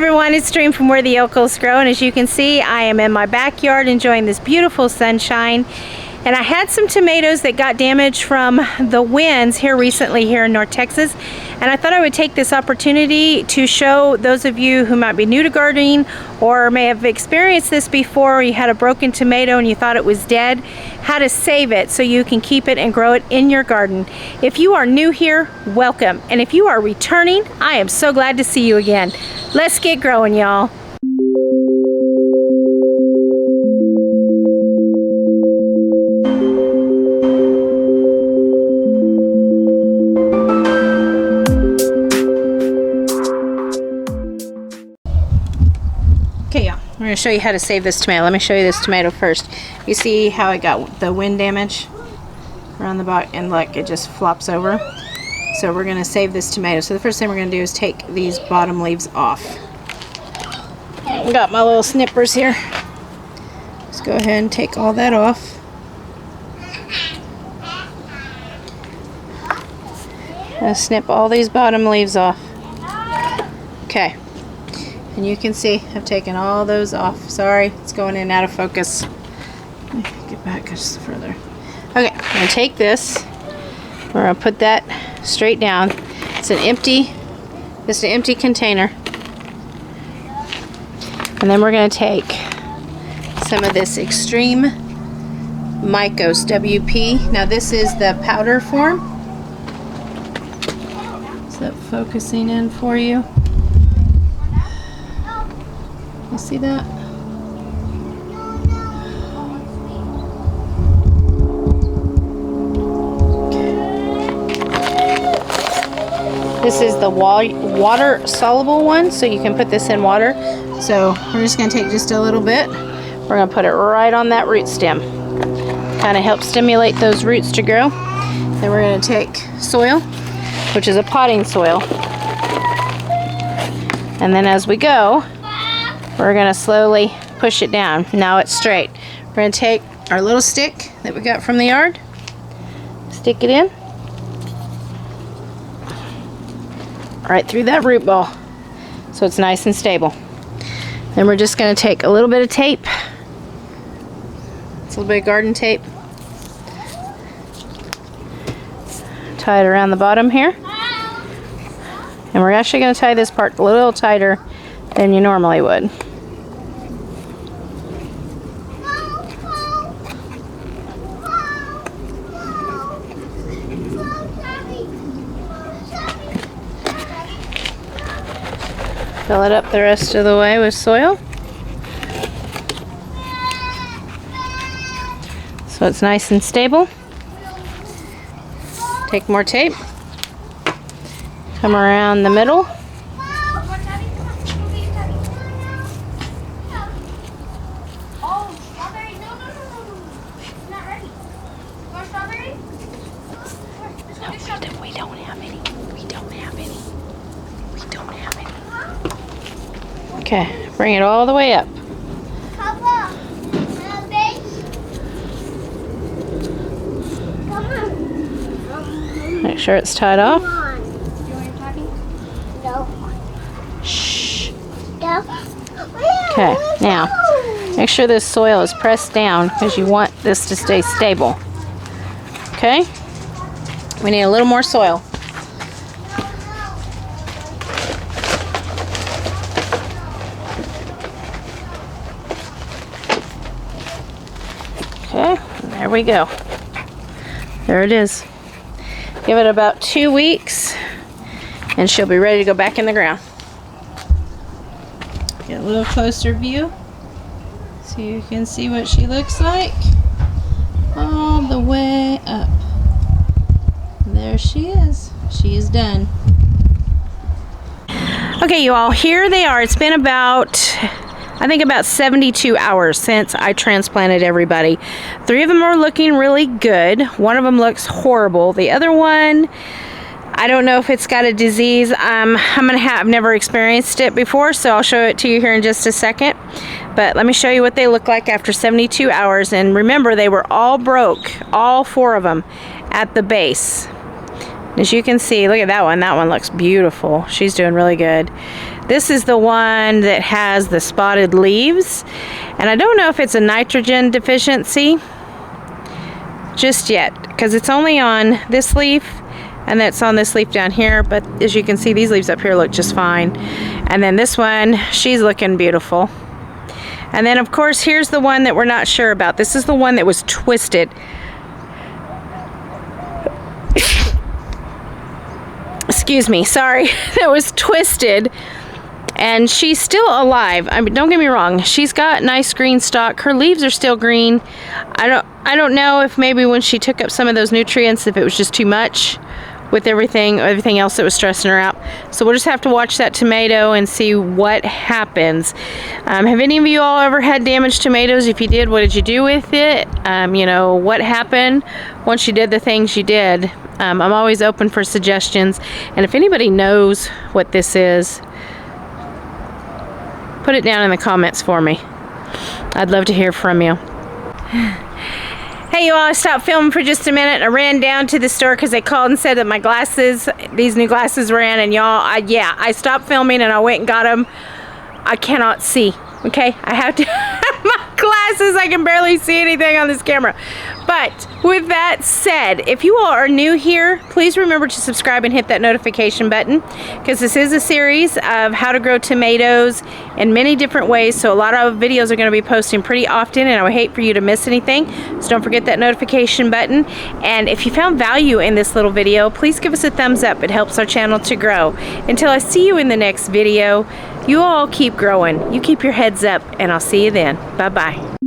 everyone, it's Dream from Where the Yokels Grow, and as you can see, I am in my backyard enjoying this beautiful sunshine. And I had some tomatoes that got damaged from the winds here recently here in North Texas, and I thought I would take this opportunity to show those of you who might be new to gardening or may have experienced this before, or you had a broken tomato and you thought it was dead, how to save it so you can keep it and grow it in your garden. If you are new here, welcome, and if you are returning, I am so glad to see you again. Let's get growing, y'all. Okay, y'all, I'm going to show you how to save this tomato. Let me show you this tomato first. You see how it got the wind damage around the back, and look, it just flops over. So we're going to save this tomato. So the first thing we're going to do is take these bottom leaves off. I got my little snippers here. Let's go ahead and take all that off. I'll snip all these bottom leaves off. Okay. And you can see I've taken all those off. Sorry, it's going in and out of focus. Let me get back just further. Okay, I'm going to take this. We're going to put that straight down. It's an empty container. And then we're going to take some of this Extreme Mycos WP. Now this is the powder form. Is that focusing in for you? You see that? This is the water soluble one, so you can put this in water. So we're just going to take just a little bit. We're going to put it right on that root stem. Kind of help stimulate those roots to grow. Then we're going to take soil, which is a potting soil. And then as we go, we're going to slowly push it down. Now it's straight. We're going to take our little stick that we got from the yard, stick it in right through that root ball so it's nice and stable. Then we're just going to take a little bit of tape. It's a little bit of garden tape. Tie it around the bottom here. And we're actually going to tie this part a little tighter than you normally would. Fill it up the rest of the way with soil. So it's nice and stable. Take more tape. Come around the middle. Okay, bring it all the way up. Make sure it's tied off. Shh. Okay, now make sure this soil is pressed down because you want this to stay stable. Okay, we need a little more soil. Okay, there we go. There it is. Give it about 2 weeks and she'll be ready to go back in the ground. Get a little closer view so you can see what she looks like all the way up. There she is. She is done. Okay, you all, here they are. It's been about, I think about 72 hours since I transplanted everybody. 3 of them are looking really good. 1 of them looks horrible. The other one, I don't know if it's got a disease. I've never experienced it before, so I'll show it to you here in just a second. But let me show you what they look like after 72 hours. And remember, they were all broke, all 4 of them at the base. As you can see, look at that one. That one looks beautiful. She's doing really good. This is the one that has the spotted leaves, and I don't know if it's a nitrogen deficiency just yet, because it's only on this leaf and that's on this leaf down here, but as you can see, these leaves up here look just fine. And then this one, she's looking beautiful. And then of course, here's the one that we're not sure about. This is the one that was twisted. Excuse me, sorry, that was twisted. And she's still alive. I mean, don't get me wrong, she's got nice green stalk. Her leaves are still green. I don't know if maybe when she took up some of those nutrients, if it was just too much with everything else that was stressing her out. So we'll just have to watch that tomato and see what happens. Have any of you all ever had damaged tomatoes? If you did, what did you do with it? You know, what happened once you did the things you did? I'm always open for suggestions. And if anybody knows what this is, put it down in the comments for me. I'd love to hear from you. Hey you all, I stopped filming for just a minute. I ran down to the store because they called and said that my glasses, these new glasses ran, and y'all, I stopped filming and I went and got them. I cannot see, okay? I have to have my glasses. I can barely see anything on this camera. But with that said, if you all are new here, please remember to subscribe and hit that notification button, because this is a series of how to grow tomatoes in many different ways. So a lot of videos are going to be posting pretty often, and I would hate for you to miss anything. So don't forget that notification button. And if you found value in this little video, please give us a thumbs up. It helps our channel to grow. Until I see you in the next video, you all keep growing. You keep your heads up, and I'll see you then. Bye-bye.